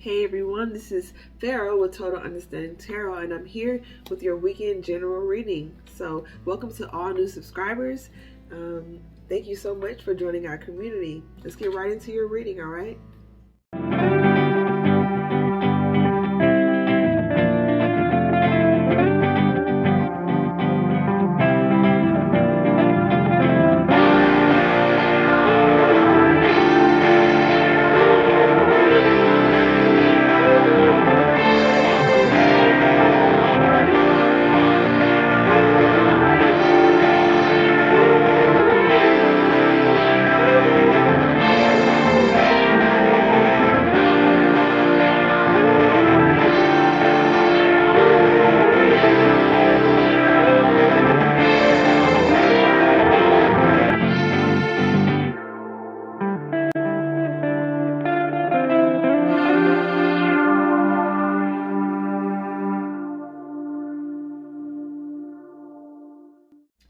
Hey everyone, this is Pharaoh with Total Understanding Tarot, and I'm here with your weekend general reading. So, welcome to all new subscribers. Thank you so much for joining our community. Let's get right into your reading, all right?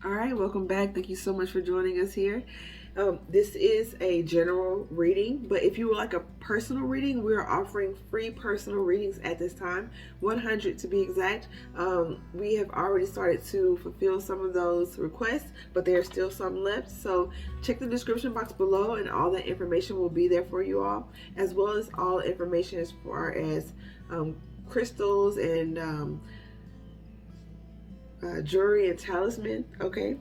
All right, welcome back. Thank you so much for joining us here. This is a general reading, but if you would like a personal reading, we are offering free personal readings at this time, 100 to be exact. We have already started to fulfill some of those requests, but there are still some left. So check the description box below and all that information will be there for you all, as well as all information as far as crystals and jewelry and talisman. Okay.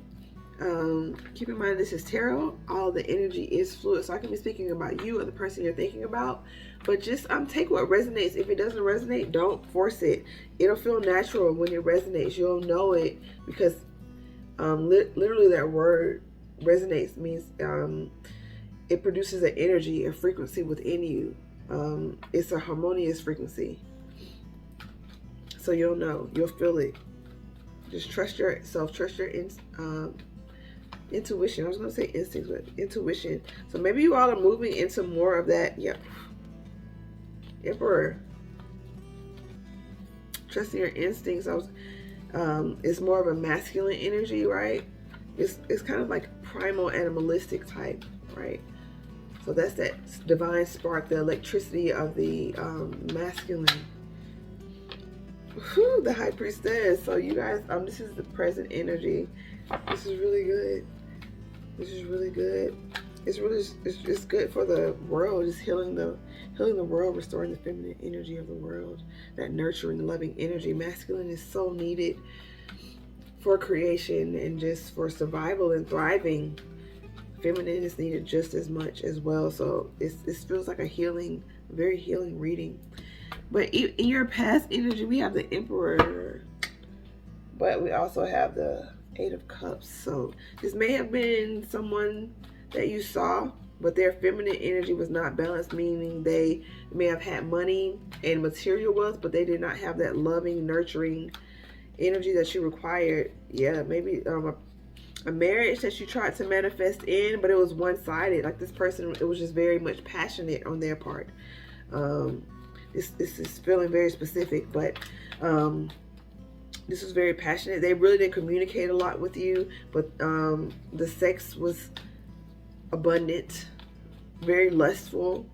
Keep in mind this is tarot. All the energy is fluid, so I can be speaking about you or the person you're thinking about, but just take what resonates. If it doesn't resonate, don't force it. It'll feel natural when it resonates. You'll know it because literally that word resonates means it produces an energy, a frequency within you. It's a harmonious frequency, so you'll know, you'll feel it. Just trust yourself, trust your intuition. I was going to say instincts, but intuition. So maybe you all are moving into more of that. Yep. Emperor. Trusting your instincts. It's more of a masculine energy, right? It's kind of like primal animalistic type, right? So that's that divine spark, the electricity of the masculine. Whew, the High Priestess. So you guys, this is the present energy. This is really good. This is really good. It's good for the world. Just healing the world, restoring the feminine energy of the world. That nurturing, loving energy. Masculine is so needed for creation and just for survival and thriving. Feminine is needed just as much as well. So it feels like a healing, very healing reading. But in your past energy, we have the Emperor, but we also have the Eight of Cups. So this may have been someone that you saw, but their feminine energy was not balanced, meaning they may have had money and material wealth, but they did not have that loving, nurturing energy that you required. Yeah, maybe a marriage that you tried to manifest in, but it was one-sided. Like this person, it was just very much passionate on their part. This is feeling very specific, but this was very passionate. They really didn't communicate a lot with you, but the sex was abundant, very lustful,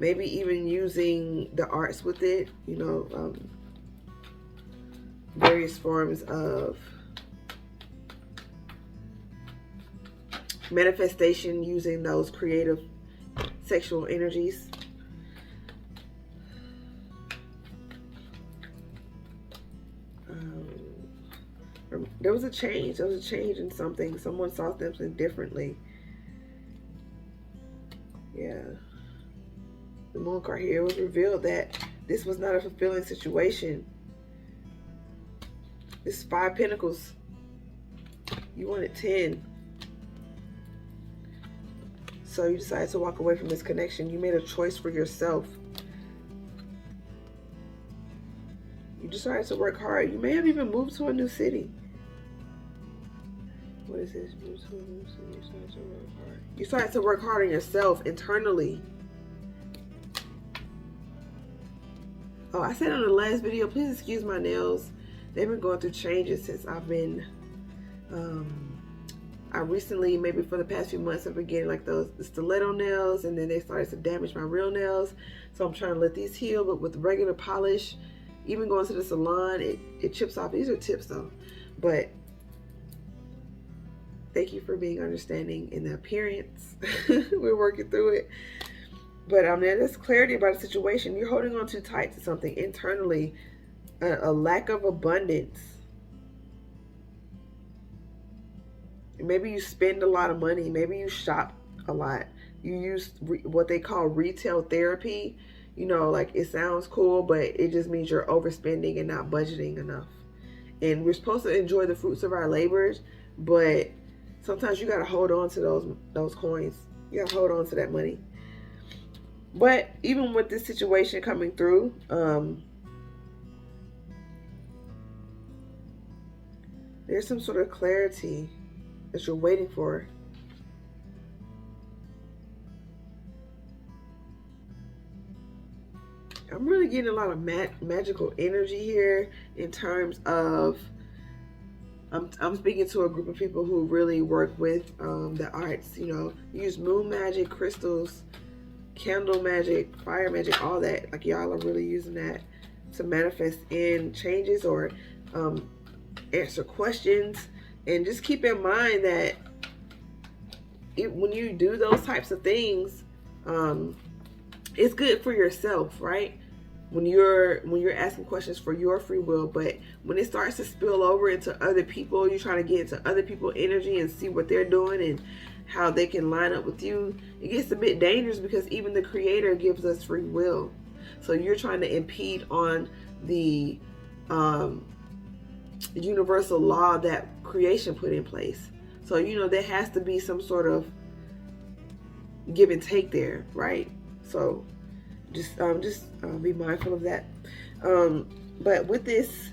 maybe even using the arts with it, you know, various forms of manifestation using those creative sexual energies. There was a change. There was a change in something. Someone saw something differently. Yeah. The Moon card here, it was revealed that this was not a fulfilling situation. This is 5 Pentacles. You wanted 10. So you decided to walk away from this connection. You made a choice for yourself. You decided to work hard. You may have even moved to a new city. What is this? Move to a new city. You started to work hard. You started to work hard on yourself internally. Oh, I said on the last video, please excuse my nails. They've been going through changes since I've been I recently, maybe for the past few months, I've been getting like those stiletto nails, and then they started to damage my real nails. So I'm trying to let these heal, but with regular polish, even going to the salon, it chips off. These are tips though. But thank you for being understanding in the appearance. We're working through it. But there's clarity about a situation. You're holding on too tight to something internally, a lack of abundance. Maybe you spend a lot of money. Maybe you shop a lot. You use what they call retail therapy. You know, like it sounds cool, but it just means you're overspending and not budgeting enough. And we're supposed to enjoy the fruits of our labors, but sometimes you got to hold on to those coins. You got to hold on to that money. But even with this situation coming through, there's some sort of clarity that you're waiting for. I'm really getting a lot of magical energy here in terms of, I'm speaking to a group of people who really work with the arts, you know, use moon magic, crystals, candle magic, fire magic, all that. Like y'all are really using that to manifest in changes or answer questions. And just keep in mind that when you do those types of things, it's good for yourself, right? When you're asking questions for your free will, but when it starts to spill over into other people, you're trying to get into other people's energy and see what they're doing and how they can line up with you, it gets a bit dangerous because even the Creator gives us free will. So you're trying to impede on the universal law that creation put in place. So, you know, there has to be some sort of give and take there, right? So just be mindful of that. But with this,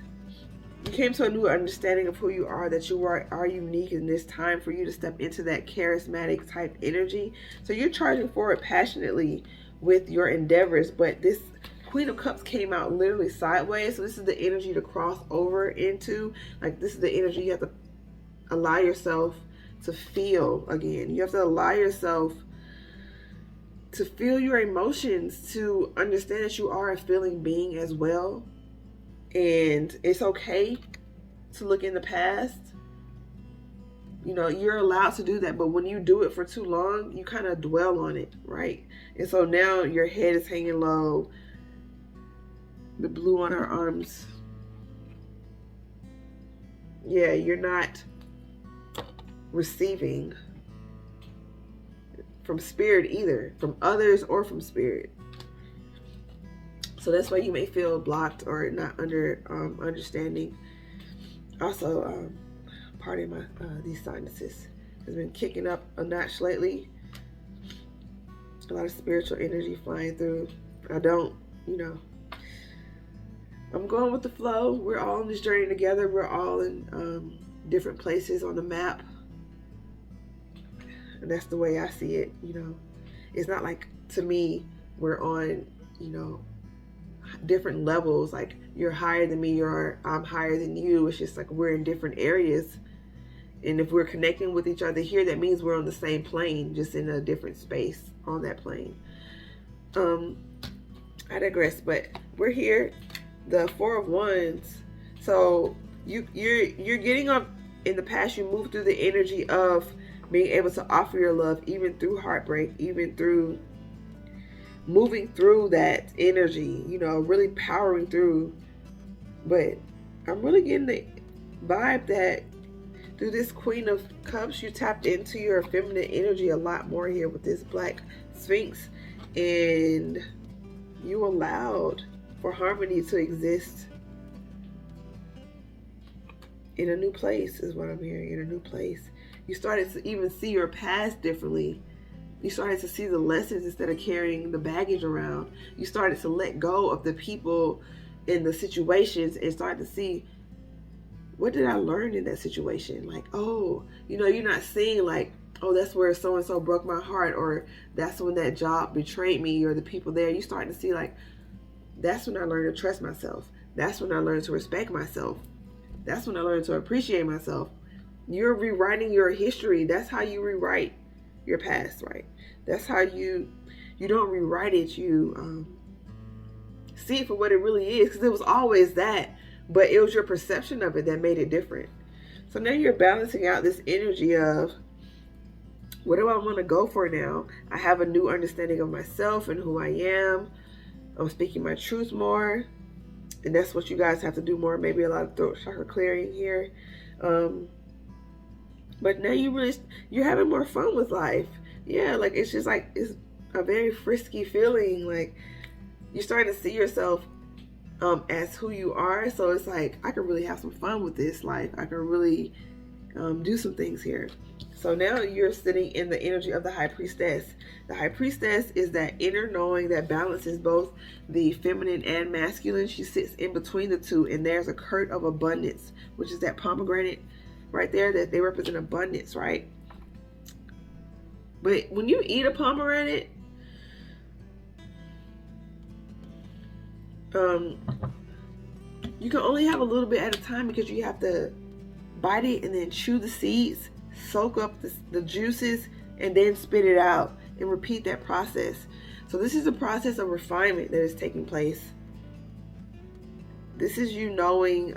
you came to a new understanding of who you are, that you are unique, and it's time for you to step into that charismatic type energy. So you're charging forward passionately with your endeavors, but this Queen of Cups came out literally sideways. So this is the energy to cross over into. Like, this is the energy you have to allow yourself to feel again. You have to allow yourself to feel your emotions, to understand that you are a feeling being as well. And it's okay to look in the past. You know, you're allowed to do that, but when you do it for too long, you kind of dwell on it, right? And so now your head is hanging low. The blue on her arms. Yeah, you're not receiving from spirit either, from others or from spirit. So that's why you may feel blocked or not understanding. Also, pardon my these sinuses has been kicking up a notch lately. A lot of spiritual energy flying through. I'm going with the flow. We're all on this journey together. We're all in different places on the map. And that's the way I see it, you know. It's not like, to me, we're on, you know, different levels. Like, you're higher than me, I'm higher than you. It's just like we're in different areas. And if we're connecting with each other here, that means we're on the same plane, just in a different space on that plane. I digress, but we're here. The Four of Wands. So you're getting up in the past. You moved through the energy of being able to offer your love, even through heartbreak, even through moving through that energy, you know, really powering through. But I'm really getting the vibe that through this Queen of Cups, you tapped into your feminine energy a lot more here with this Black Sphinx, and you allowed for harmony to exist in a new place, is what I'm hearing. In a new place, you started to even see your past differently. You started to see the lessons instead of carrying the baggage around. You started to let go of the people and the situations and started to see, what did I learn in that situation? Like, oh, you know, you're not seeing like, oh, that's where so-and-so broke my heart, or that's when that job betrayed me, or the people there. You starting to see like, that's when I learned to trust myself. That's when I learned to respect myself. That's when I learned to appreciate myself. You're rewriting your history. That's how you rewrite your past, right? That's how you don't rewrite it. You see it for what it really is, because it was always that, but it was your perception of it that made it different. So now you're balancing out this energy of, what do I want to go for now? I have a new understanding of myself and who I am. I'm speaking my truth more. And that's what you guys have to do more. Maybe a lot of throat chakra clearing here. But now you're having more fun with life. Yeah, like it's just like, it's a very frisky feeling. Like you're starting to see yourself as who you are. So it's like, I can really have some fun with this life. I can really do some things here. So now you're sitting in the energy of the High Priestess. The High Priestess is that inner knowing that balances both the feminine and masculine. She sits in between the two, and there's a curse of abundance, which is that pomegranate right there, that they represent abundance, right? But when you eat a pomegranate, you can only have a little bit at a time, because you have to bite it and then chew the seeds, soak up the juices, and then spit it out, and repeat that process. So this is a process of refinement that is taking place. This is you knowing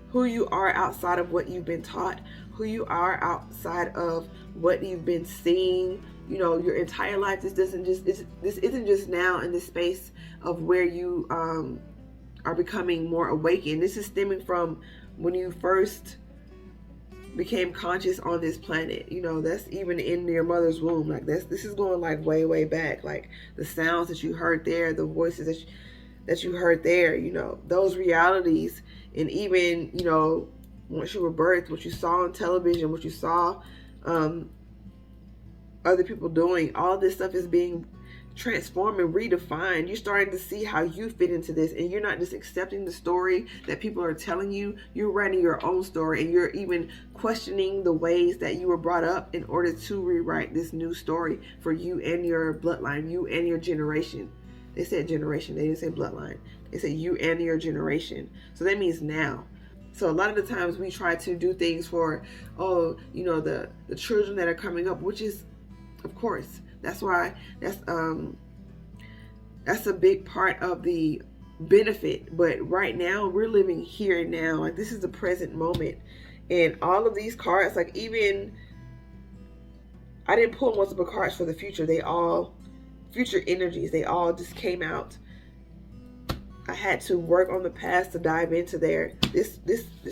who you are outside of what you've been taught, who you are outside of what you've been seeing, you know, your entire life. This isn't just now in the space of where you are becoming more awakened. This is stemming from when you first became conscious on this planet. You know, that's even in your mother's womb. Like this is going like way back. Like the sounds that you heard there, the voices that you heard there, you know, those realities. And even, you know, once you were birthed, what you saw on television, what you saw other people doing, all this stuff is being transformed and redefined. You're starting to see how you fit into this, and you're not just accepting the story that people are telling you. You're writing your own story, and you're even questioning the ways that you were brought up in order to rewrite this new story for you and your bloodline, you and your generation. They said generation, they didn't say bloodline. They said you and your generation. So that means now. So a lot of the times we try to do things for, oh, you know, the children that are coming up, which is, of course, that's why that's a big part of the benefit. But right now we're living here and now. Like this is the present moment. And all of these cards, like even, I didn't pull multiple cards for the future. They all, future energies, they all just came out. I had to work on the past to dive into there. This is the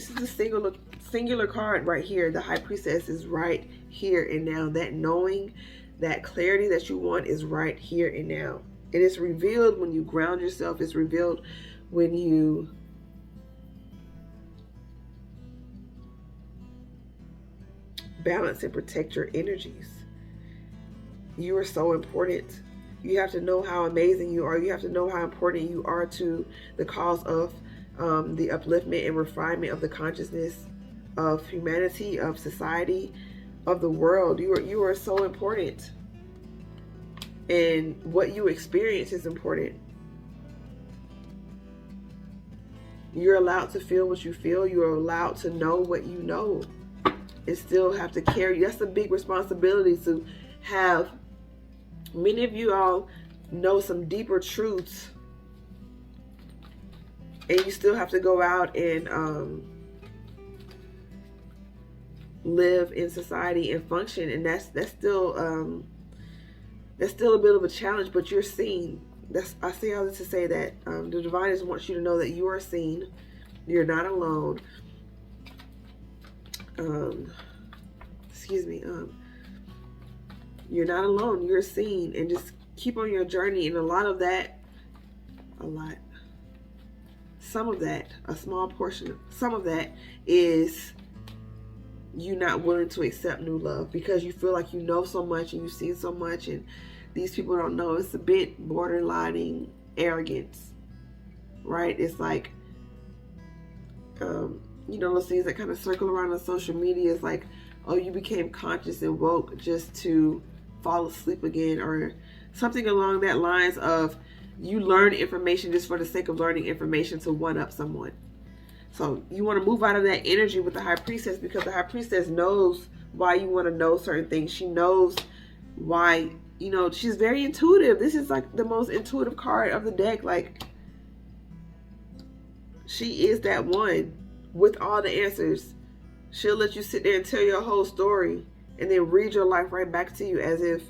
singular card right here. The High Priestess is right here and now. That knowing, that clarity that you want is right here and now. It is revealed when you ground yourself. It's revealed when you balance and protect your energies. You are so important. You have to know how amazing you are. You have to know how important you are to the cause of the upliftment and refinement of the consciousness of humanity, of society, of the world. You are so important. And what you experience is important. You're allowed to feel what you feel. You're allowed to know what you know. And still have to carry. That's a big responsibility to have. Many of you all know some deeper truths, and you still have to go out and live in society and function, and that's still a bit of a challenge. But you're seen. I say all this to say that the divine just wants you to know that you are seen. You're not alone. You're not alone. You're seen, and just keep on your journey. And a small portion, some of that is you not willing to accept new love because you feel like you know so much and you've seen so much, and these people don't know. It's a bit borderlining arrogance, right? It's like, you know, those things that kind of circle around on social media. It's like, oh, you became conscious and woke just to fall asleep again, or something along that lines of you learn information just for the sake of learning information to one up someone. So you want to move out of that energy with the High Priestess, because the High Priestess knows why you want to know certain things. She knows why, you know, she's very intuitive. This is like the most intuitive card of the deck. Like, she is that one with all the answers. She'll let you sit there and tell your whole story and then read your life right back to you as if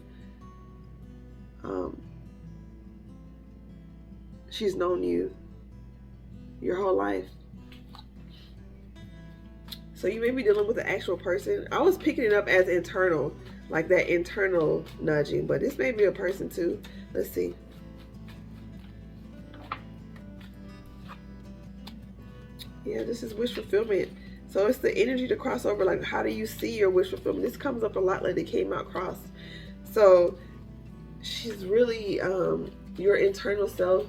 she's known you your whole life. So you may be dealing with an actual person. I was picking it up as internal, like that internal nudging, but this may be a person too. Let's see. Yeah, this is wish fulfillment. So it's the energy to cross over. Like, how do you see your wish fulfillment? This comes up a lot like it came out crossed. So she's really your internal self,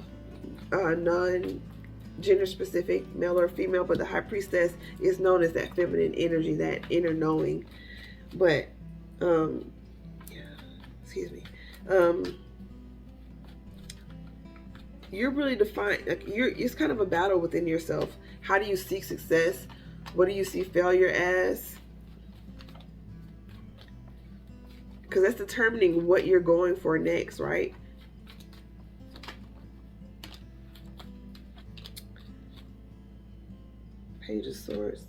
non-gender specific, male or female, but the High Priestess is known as that feminine energy, that inner knowing. But excuse me, you're really defined, like it's kind of a battle within yourself. How do you seek success? What do you see failure as? Because that's determining what you're going for next, right? Page of Swords.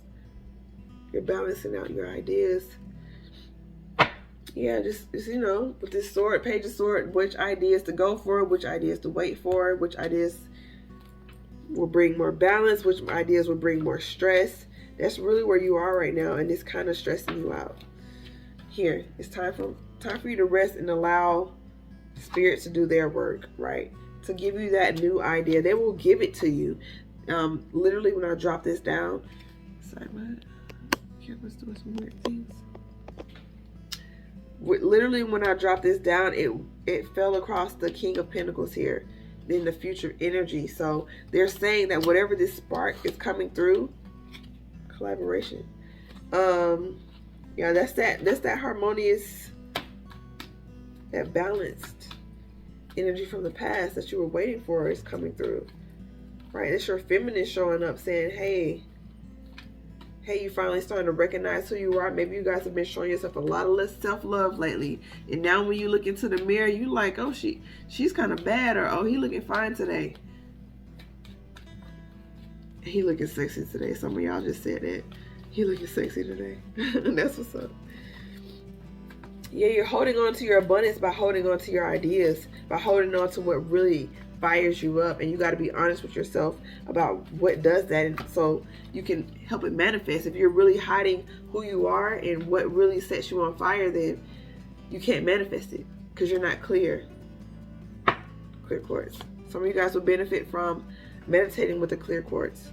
You're balancing out your ideas. Yeah, just you know, with this sword, Page of Sword, which ideas to go for, which ideas to wait for, which ideas will bring more balance, which ideas will bring more stress. That's really where you are right now, and it's kind of stressing you out. Here, it's time for you to rest and allow spirits to do their work, right? To give you that new idea. They will give it to you. Literally, when I drop this down, sorry, what? Camera's doing some weird things. Literally, when I dropped this down, it fell across the King of Pentacles here in the future energy. So they're saying that whatever this spark is coming through, collaboration. Yeah, that's that harmonious, that balanced energy from the past that you were waiting for is coming through. Right? It's your feminine showing up saying, hey, you finally starting to recognize who you are. Maybe you guys have been showing yourself a lot of less self-love lately. And now when you look into the mirror, you like, oh, she's kind of bad, or oh, he looking fine today. He looking sexy today. Some of y'all just said that. He looking sexy today. That's what's up. Yeah, you're holding on to your abundance by holding on to your ideas, by holding on to what really fires you up. And you got to be honest with yourself about what does that, and so you can help it manifest. If you're really hiding who you are and what really sets you on fire, then you can't manifest it because you're not clear. Clear quartz. Some of you guys will benefit from meditating with the clear quartz.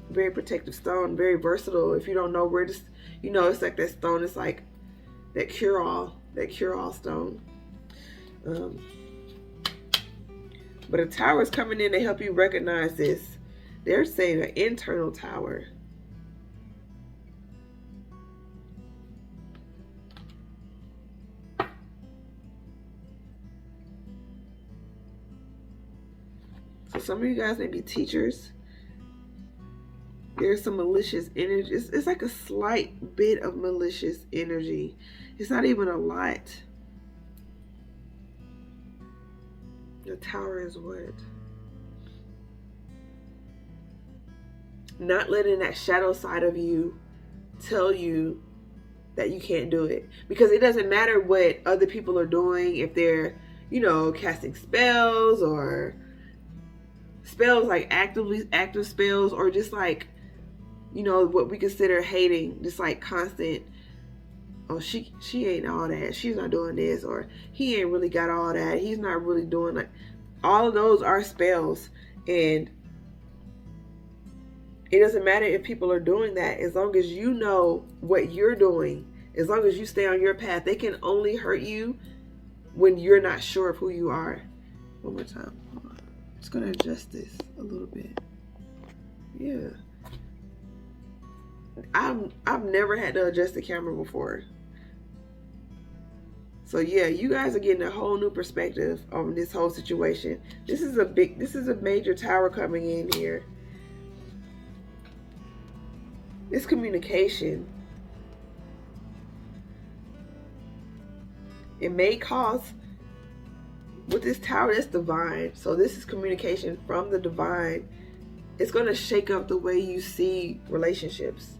Very protective stone, very versatile. If you don't know where this, you know, it's like that stone. It's like that cure-all stone. But a tower is coming in to help you recognize this. They're saying an internal tower. So some of you guys may be teachers. There's some malicious energy. It's like a slight bit of malicious energy. It's not even a lot. The tower is what? Not letting that shadow side of you tell you that you can't do it. Because it doesn't matter what other people are doing, if they're, you know, casting spells, or spells like active spells, or just like, you know, what we consider hating, just like constant, oh, she ain't all that, she's not doing this, or he ain't really got all that, he's not really doing that. All of those are spells, and it doesn't matter if people are doing that. As long as you know what you're doing, as long as you stay on your path. They can only hurt you when you're not sure of who you are. One more time. Hold on. I'm just going to adjust this a little bit. Yeah. I've never had to adjust the camera before. So yeah, you guys are getting a whole new perspective on this whole situation. This is a major tower coming in here. It's communication. It may cause, with this tower, that's divine. So this is communication from the divine. It's going to shake up the way you see relationships.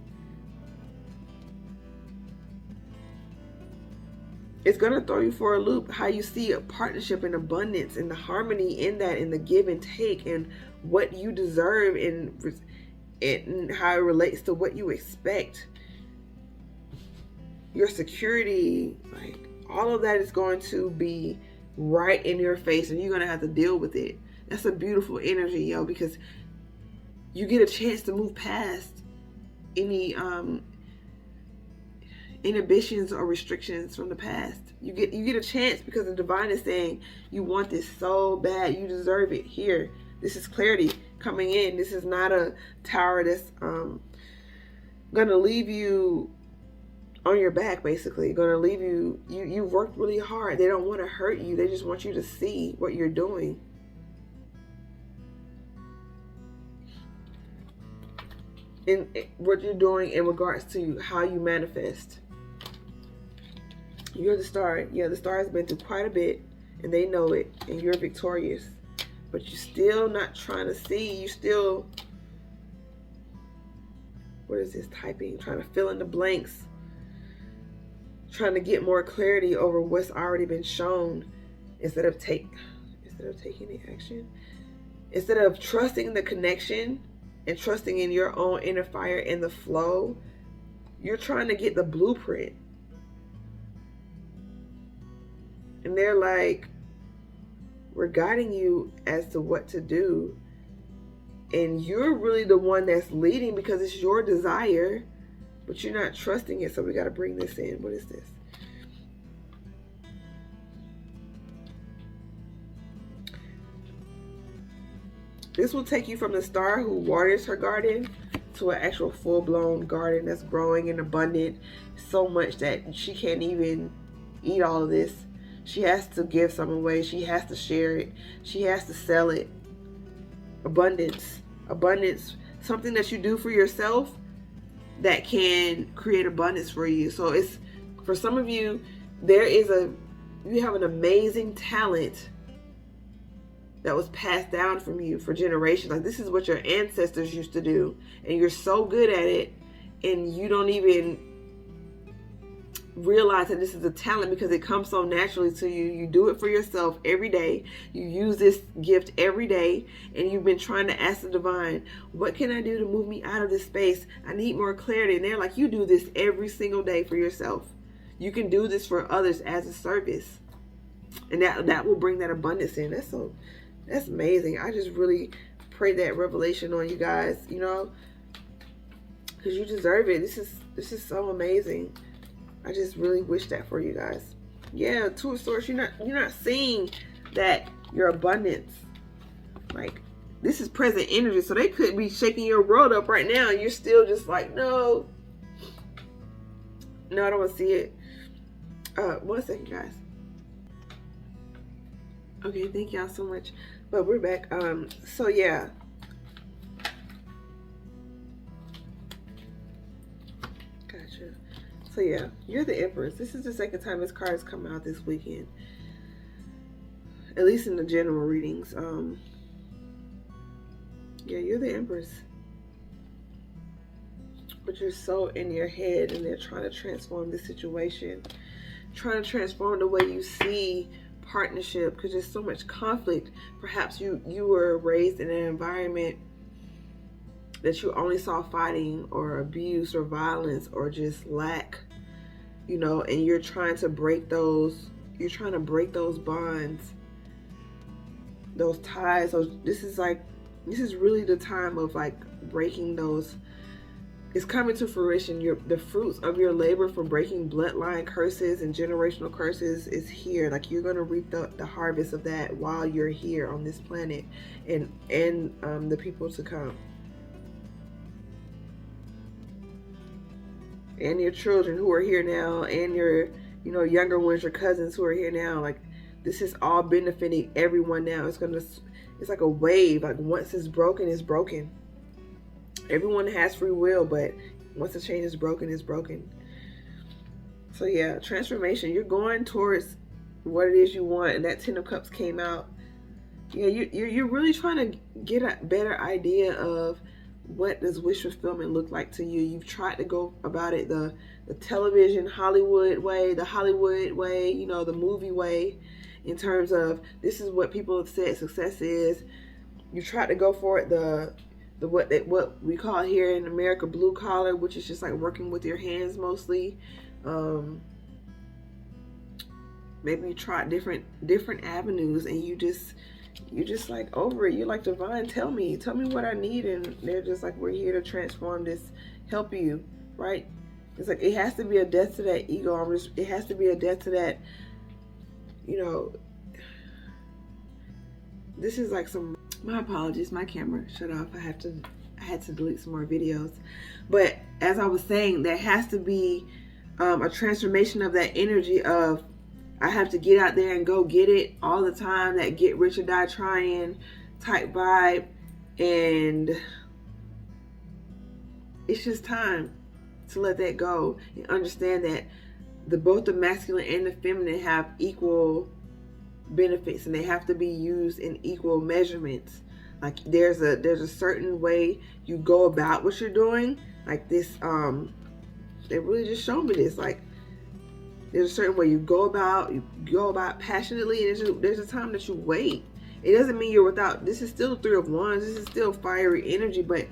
It's going to throw you for a loop, how you see a partnership and abundance and the harmony in that, and the give and take, and what you deserve, and how it relates to what you expect. Your security, like all of that is going to be right in your face, and you're going to have to deal with it. That's a beautiful energy, yo, because you get a chance to move past any inhibitions or restrictions from the past. You get a chance, because the divine is saying, you want this so bad, you deserve it. Here, this is clarity coming in. This is not a tower that's gonna leave you on your back, basically. Gonna leave you, you've worked really hard. They don't want to hurt you. They just want you to see what you're doing. In what you're doing in regards to how you manifest. You're the star. Yeah, the star has been through quite a bit, and they know it, and you're victorious. But you're still not trying to see. You still, what is this typing? Trying to fill in the blanks. Trying to get more clarity over what's already been shown, instead of taking the action. Instead of trusting the connection and trusting in your own inner fire and the flow, you're trying to get the blueprint. And they're like, we're guiding you as to what to do. And you're really the one that's leading, because it's your desire, but you're not trusting it. So we got to bring this in. What is this? This will take you from the star who waters her garden to an actual full-blown garden that's growing and abundant, so much that she can't even eat all of this. She has to give some away. She has to share it. She has to sell it. Abundance. Abundance. Something that you do for yourself that can create abundance for you. So it's, for some of you, you have an amazing talent that was passed down from you for generations. Like, this is what your ancestors used to do, and you're so good at it, and you don't even realize that this is a talent, because it comes so naturally to you. You do it for yourself every day. You use this gift every day, and you've been trying to ask the divine, what can I do to move me out of this space? I need more clarity. And they're like, you do this every single day for yourself. You can do this for others as a service, and that will bring that abundance in. That's amazing. I just really pray that revelation on you guys, because you deserve it. This is so amazing. I just really wish that for you guys. Yeah, Two of Swords, you're not seeing that your abundance. Like, this is present energy, so they could be shaking your world up right now, and you're still just like, no, I don't want to see it. 1 second, guys. Okay, thank y'all so much. But we're back. So yeah. Gotcha. So yeah, you're the Empress. This is the second time this card has come out this weekend. At least in the general readings. Yeah, you're the Empress. But you're so in your head, and they're trying to transform the situation. Trying to transform the way you see partnership, because there's so much conflict. Perhaps you were raised in an environment that you only saw fighting or abuse or violence or just lack, and you're trying to break those bonds, those ties. So this is really the time of like breaking those. It's coming to fruition. The fruits of your labor for breaking bloodline curses and generational curses is here. Like, you're going to reap the harvest of that while you're here on this planet, and the people to come. And your children who are here now, and your, younger ones, your cousins who are here now. Like, this is all benefiting everyone now. It's like a wave. Like, once it's broken, it's broken. Everyone has free will, but Once the chain is broken, it's broken. So yeah, transformation. You're going towards what it is you want, and that Ten of Cups came out. Yeah, you're really trying to get a better idea of what does wish fulfillment look like to you. You've tried to go about it the television Hollywood way, you know, the movie way, in terms of this is what people have said success is. You tried to go for it the what we call here in America blue collar, which is just like working with your hands mostly. Maybe you tried different avenues, and you just like over it. You're like, divine, tell me what I need, and they're just like, we're here to transform this, help you, right? It's like it has to be a death to that ego. It has to be a death to that, you know. This is like some, my apologies, my camera shut off. I had to delete some more videos. But as I was saying, there has to be a transformation of that energy of, I have to get out there and go get it all the time, that get rich or die trying type vibe. And it's just time to let that go and understand that both the masculine and the feminine have equal benefits, and they have to be used in equal measurements. Like there's a certain way you go about what you're doing. Like this, they really just showed me this. Like there's a certain way you go about passionately, and there's a time that you wait. It doesn't mean you're without. This is still Three of Wands. This is still fiery energy, but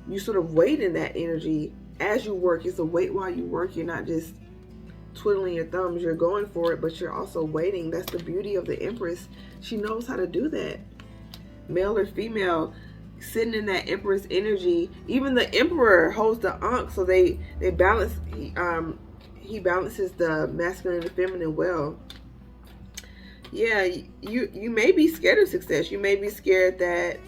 you sort of wait in that energy as you work. It's a wait while you work. You're not just twiddling your thumbs. You're going for it, but you're also waiting. That's the beauty of the Empress. She knows how to do that. Male or female, sitting in that Empress energy. Even the Emperor holds the Ankh, so they balance. He balances the masculine and feminine well. Yeah, you may be scared of success. You may be scared that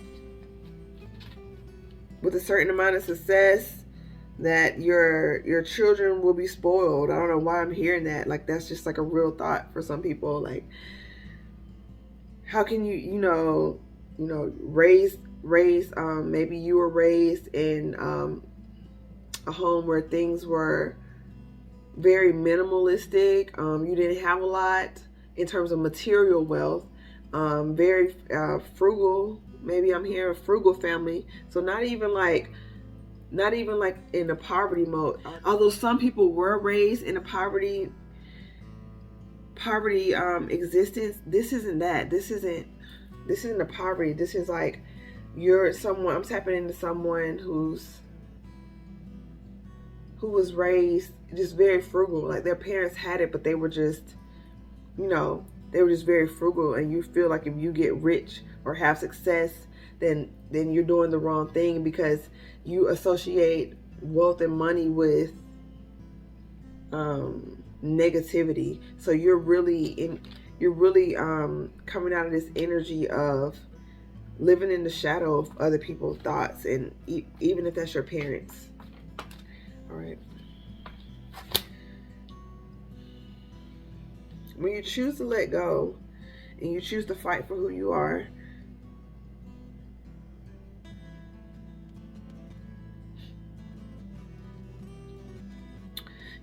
with a certain amount of success that your children will be spoiled. I don't know why I'm hearing that. Like that's just like a real thought for some people. Like, how can you raise maybe you were raised in a home where things were very minimalistic. You didn't have a lot in terms of material wealth. Very frugal. Maybe I'm hearing a frugal family. So not even like in a poverty mode. Although some people were raised in a poverty existence, this isn't that. This isn't a poverty. This is like I'm tapping into someone who was raised just very frugal. Like their parents had it, but they were just, very frugal. And you feel like if you get rich or have success, then you're doing the wrong thing, because you associate wealth and money with negativity. So you're really coming out of this energy of living in the shadow of other people's thoughts, and even if that's your parents. All right. When you choose to let go and you choose to fight for who you are,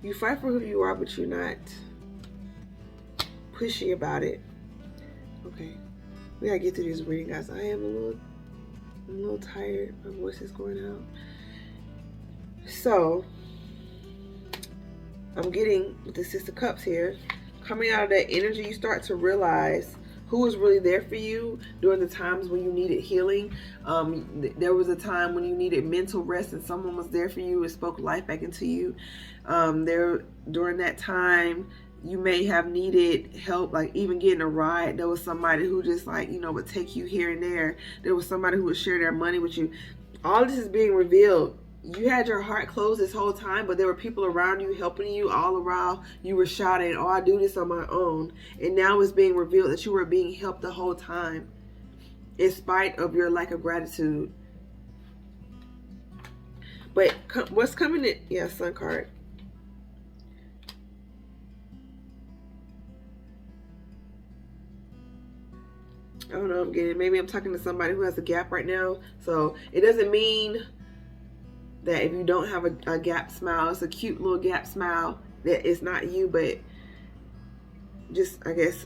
you fight for who you are, but you're not pushy about it. Okay. We gotta get through this reading, guys. I am a little tired. My voice is going out. So, I'm getting with the Six of Cups here. Coming out of that energy, you start to realize who was really there for you during the times when you needed healing. There was a time when you needed mental rest, and someone was there for you and spoke life back into you. During that time, you may have needed help, like even getting a ride. There was somebody who just would take you here and there. There was somebody who would share their money with you. All this is being revealed. You had your heart closed this whole time, but there were people around you helping you all around. You were shouting, "Oh, I do this on my own." And now it's being revealed that you were being helped the whole time, in spite of your lack of gratitude. But what's coming in? Yeah, Sun card. I don't know, maybe I'm talking to somebody who has a gap right now. So it doesn't mean that if you don't have a gap smile, it's a cute little gap smile, that it's not you, but just, I guess,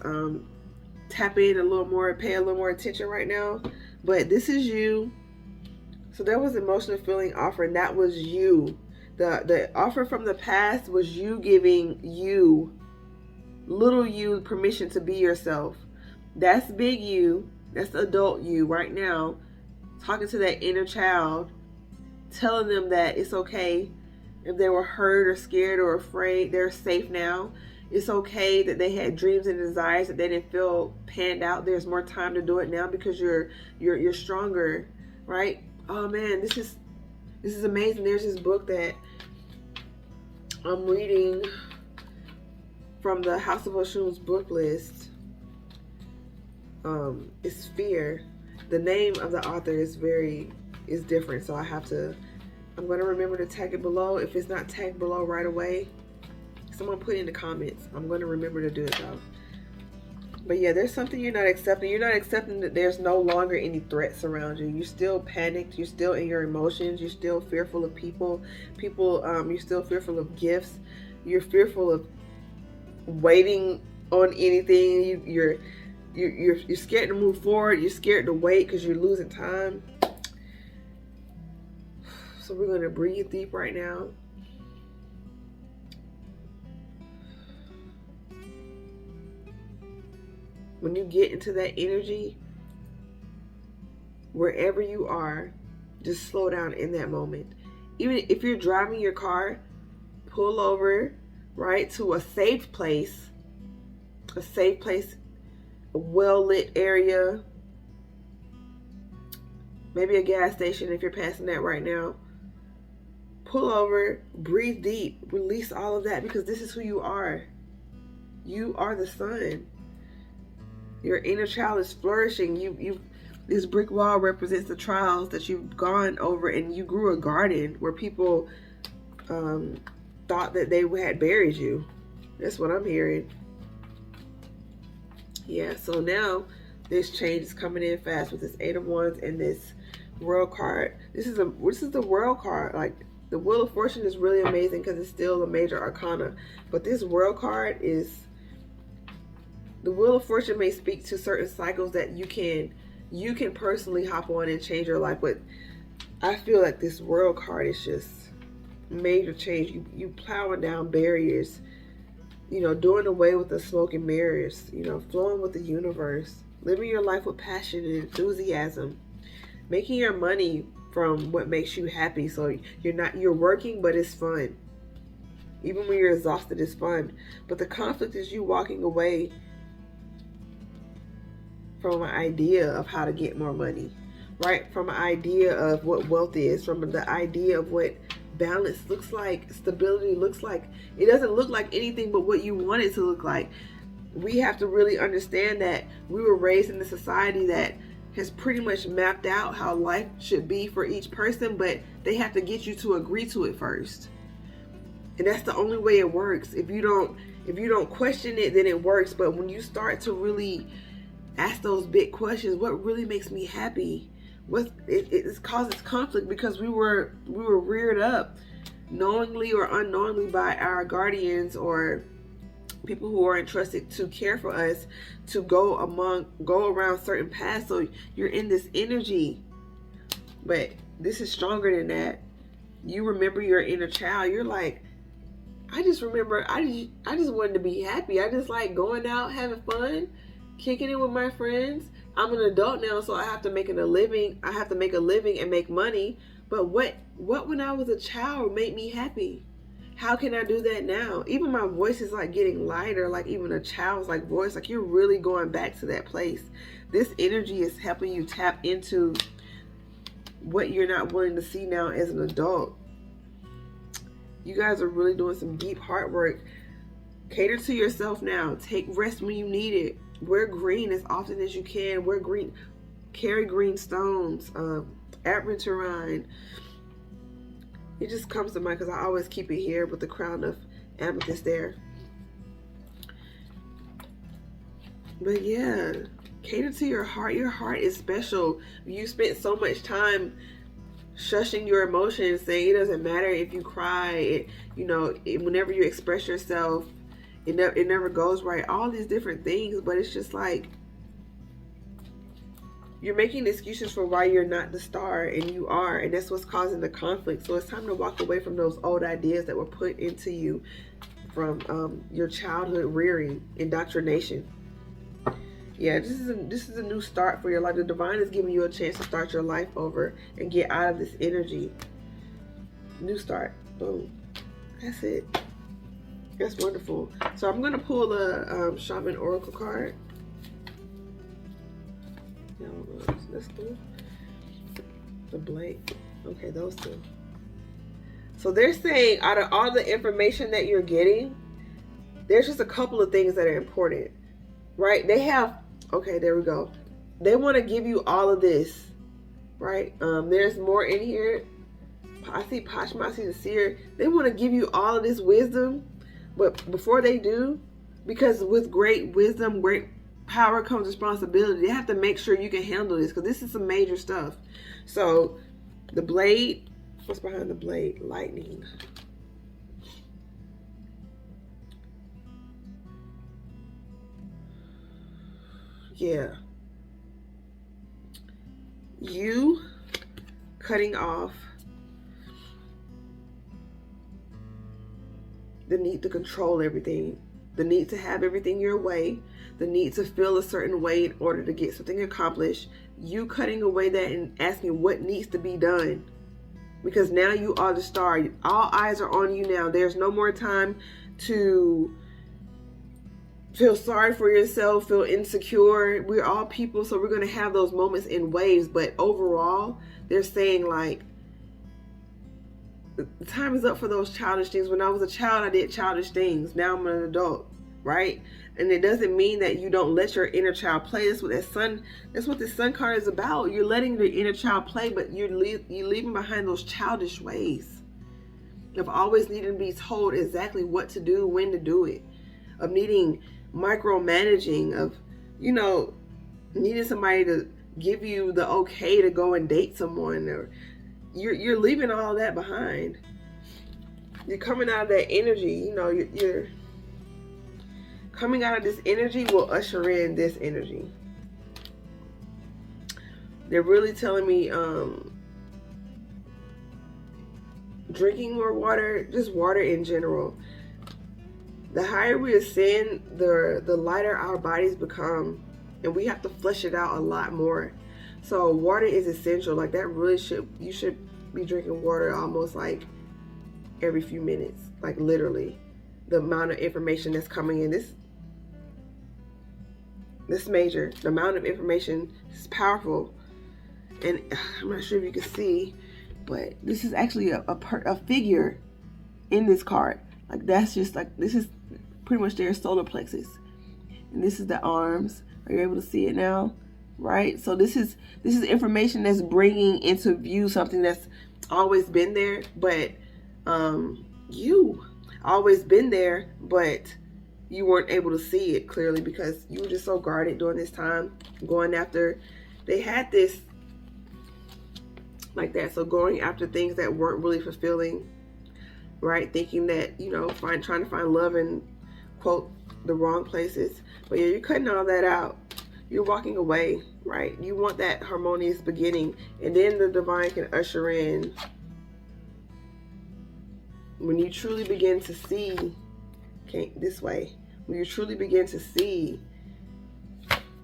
tap in a little more, pay a little more attention right now. But this is you. So there was emotional feeling offering. That was you. The offer from the past was you giving you, little you, permission to be yourself. That's big you. That's adult you right now. Talking to that inner child. Telling them that it's okay if they were hurt or scared or afraid. They're safe now. It's okay that they had dreams and desires that they didn't feel panned out. There's more time to do it now because you're stronger, right? Oh man, this is amazing. There's this book that I'm reading from the House of Oshun's book list. It's Fear. The name of the author is different, so I'm going to remember to tag it below. If it's not tagged below right away, someone put it in the comments. I'm going to remember to do it though. But yeah, there's something you're not accepting. You're not accepting that there's no longer any threats around you. You're still panicked. You're still in your emotions. You're still fearful of people. You're still fearful of gifts. You're fearful of waiting on anything. You're scared to move forward. You're scared to wait because you're losing time. So we're going to breathe deep right now. When you get into that energy, wherever you are, just slow down in that moment. Even if you're driving your car, pull over, right, to a safe place, a well-lit area, maybe a gas station if you're passing that right now. Pull over, breathe deep, release all of that, because this is who you are. You are the sun. Your inner child is flourishing. This brick wall represents the trials that you've gone over, and you grew a garden where people thought that they had buried you. That's what I'm hearing. Yeah, so now this change is coming in fast with this Eight of Wands and this World card. This is the World card. Like, the Wheel of Fortune is really amazing because it's still a major arcana, but this World card is. The Wheel of Fortune may speak to certain cycles that you can personally hop on and change your life, but I feel like this World card is just major change. You plowing down barriers, doing away with the smoke and mirrors, flowing with the universe, living your life with passion and enthusiasm, making your money from what makes you happy. So you're working, but it's fun. Even when you're exhausted, it's fun. But the conflict is you walking away from an idea of how to get more money, right? From an idea of what wealth is, from the idea of what balance looks like, stability looks like. It doesn't look like anything but what you want it to look like. We have to really understand that we were raised in a society that has pretty much mapped out how life should be for each person, but they have to get you to agree to it first. And that's the only way it works. If you don't question it, then it works. But when you start to really ask those big questions, what really makes me happy? It causes conflict because we were reared up knowingly or unknowingly by our guardians or people who are entrusted to care for us to go around certain paths. So you're in this energy, but this is stronger than that. You remember your inner child. You're like, I just remember I just wanted to be happy. I just like going out, having fun, kicking it with my friends. I'm an adult now, so I have to make a living. I have to make a living and make money. But what when I was a child made me happy? How can I do that now? Even my voice is like getting lighter, like even a child's like voice. Like, you're really going back to that place. This energy is helping you tap into what you're not willing to see now as an adult. You guys are really doing some deep heart work. Cater to yourself now. Take rest when you need it. Wear green as often as you can. Wear green. Carry green stones. Aventurine. It just comes to mind because I always keep it here with the crown of amethyst there. But yeah, cater to your heart. Your heart is special. You spent so much time shushing your emotions, saying it doesn't matter if you cry, whenever you express yourself, it never goes right. All these different things, but it's just like you're making excuses for why you're not the star, and you are, and that's what's causing the conflict. So it's time to walk away from those old ideas that were put into you from your childhood rearing, indoctrination. Yeah, this is a new start for your life. The divine is giving you a chance to start your life over and get out of this energy. New start. Boom. That's it. That's wonderful. So I'm going to pull a Shaman Oracle card. Let's do the blank. Okay, those two. So they're saying out of all the information that you're getting, there's just a couple of things that are important, right? They have, okay, there we go. They want to give you all of this, right? There's more in here. I see Pashma, I see the seer. They want to give you all of this wisdom, but before they do, because with great wisdom, great power comes responsibility. They have to make sure you can handle this, because this is some major stuff. So the blade, what's behind the blade? Lightning. Yeah. You cutting off the need to control everything, the need to have everything your way, the need to feel a certain way in order to get something accomplished. You cutting away that and asking what needs to be done, because now you are the star. All eyes are on you now. There's no more time to feel sorry for yourself, feel insecure. We're all people, so we're going to have those moments in waves, but overall they're saying like the time is up for those childish things. When I was a child, I did childish things. Now I'm an adult, right? And it doesn't mean that you don't let your inner child play. That's what the sun card is about. You're letting your inner child play, but you're leaving behind those childish ways of always needing to be told exactly what to do, when to do it, of needing micromanaging, of needing somebody to give you the okay to go and date someone, or you're leaving all that behind. You're coming out of that energy. You're coming out of this energy will usher in this energy. They're really telling me drinking more water, just water in general. The higher we ascend, the lighter our bodies become, and we have to flush it out a lot more. So water is essential. Like that really you should be drinking water almost like every few minutes. Like literally, the amount of information that's coming in. This major. The amount of information is powerful, and I'm not sure if you can see, but this is actually a figure in this card. Like that's just like, this is pretty much their solar plexus, and this is the arms. Are you able to see it now? Right. So this is information that's bringing into view something that's always been there, but you always been there, but you weren't able to see it clearly because you were just so guarded during this time, going after. They had this like that, so going after things that weren't really fulfilling, right? Thinking that trying to find love in quote the wrong places. But yeah, you're cutting all that out. You're walking away, right? You want that harmonious beginning, and then the divine can usher in when you truly begin to see. This way, when you truly begin to see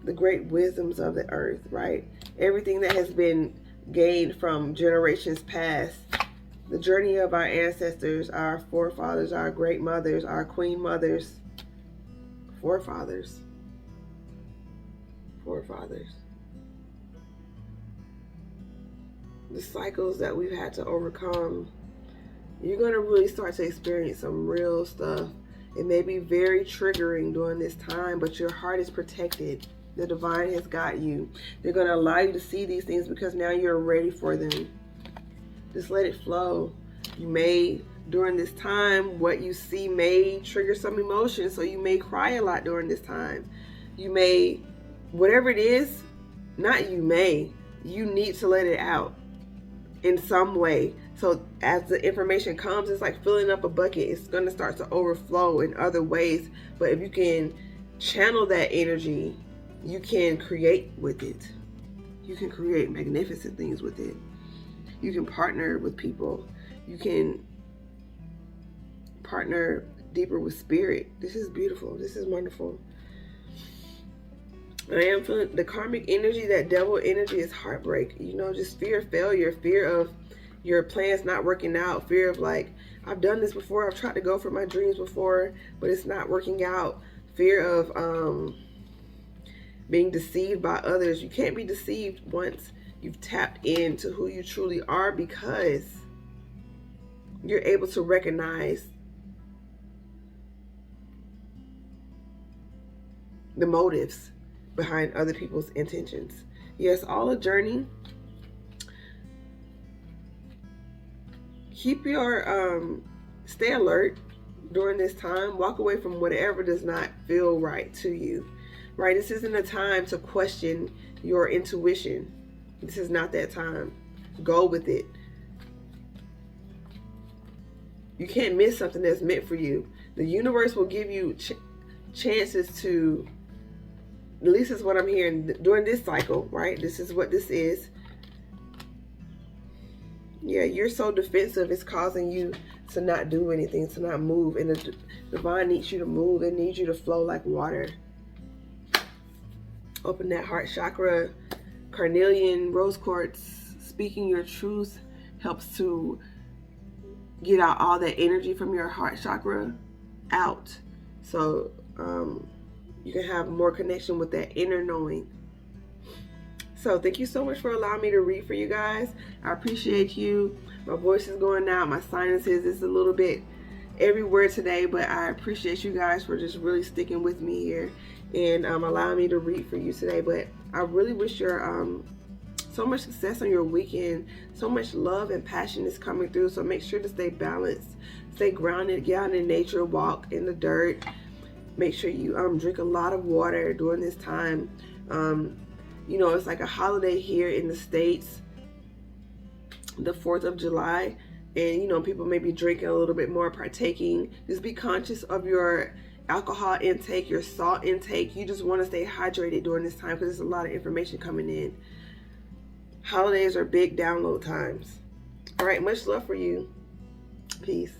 the great wisdoms of the earth, right? Everything that has been gained from generations past, the journey of our ancestors, our forefathers, our great mothers, our queen mothers, forefathers. The cycles that we've had to overcome. You're going to really start to experience some real stuff. It may be very triggering during this time, but your heart is protected. The divine has got you. They're going to allow you to see these things because now you're ready for them. Just let it flow. You may, during this time, what you see may trigger some emotion, so you may cry a lot during this time. You may, whatever it is, you need to let it out. in some way. So as the information comes, it's like filling up a bucket. It's going to start to overflow in other ways. But if you can channel that energy, you can create with it. You can create magnificent things with it. You can partner with people. You can partner deeper with spirit. This is beautiful. This is wonderful. I am feeling the karmic energy, that devil energy, is heartbreak. You know, just fear of failure, fear of your plans not working out, fear of like, I've done this before, I've tried to go for my dreams before, but it's not working out. Fear of being deceived by others. You can't be deceived once you've tapped into who you truly are, because you're able to recognize the motives behind other people's intentions. Yes, all a journey. Keep your stay alert during this time. Walk away from whatever does not feel right to you. Right? This isn't a time to question your intuition. This is not that time. Go with it. You can't miss something that's meant for you. The universe will give you chances to, at least is what I'm hearing during this cycle, right? This is what this is. Yeah, you're so defensive, it's causing you to not do anything, to not move. And the divine needs you to move. It needs you to flow like water. Open that heart chakra. Carnelian, rose quartz, speaking your truth helps to get out all that energy from your heart chakra out. So you can have more connection with that inner knowing. So thank you so much for allowing me to read for you guys. I appreciate you. My voice is going out. My sinuses is a little bit everywhere today, but I appreciate you guys for just really sticking with me here and allowing me to read for you today. But I really wish you so much success on your weekend. So much love and passion is coming through. So make sure to stay balanced, stay grounded, get out in nature, walk in the dirt. Make sure you drink a lot of water during this time. You know, it's like a holiday here in the States, the 4th of July. And, you know, people may be drinking a little bit more, partaking. Just be conscious of your alcohol intake, your salt intake. You just want to stay hydrated during this time because there's a lot of information coming in. Holidays are big download times. All right, much love for you. Peace.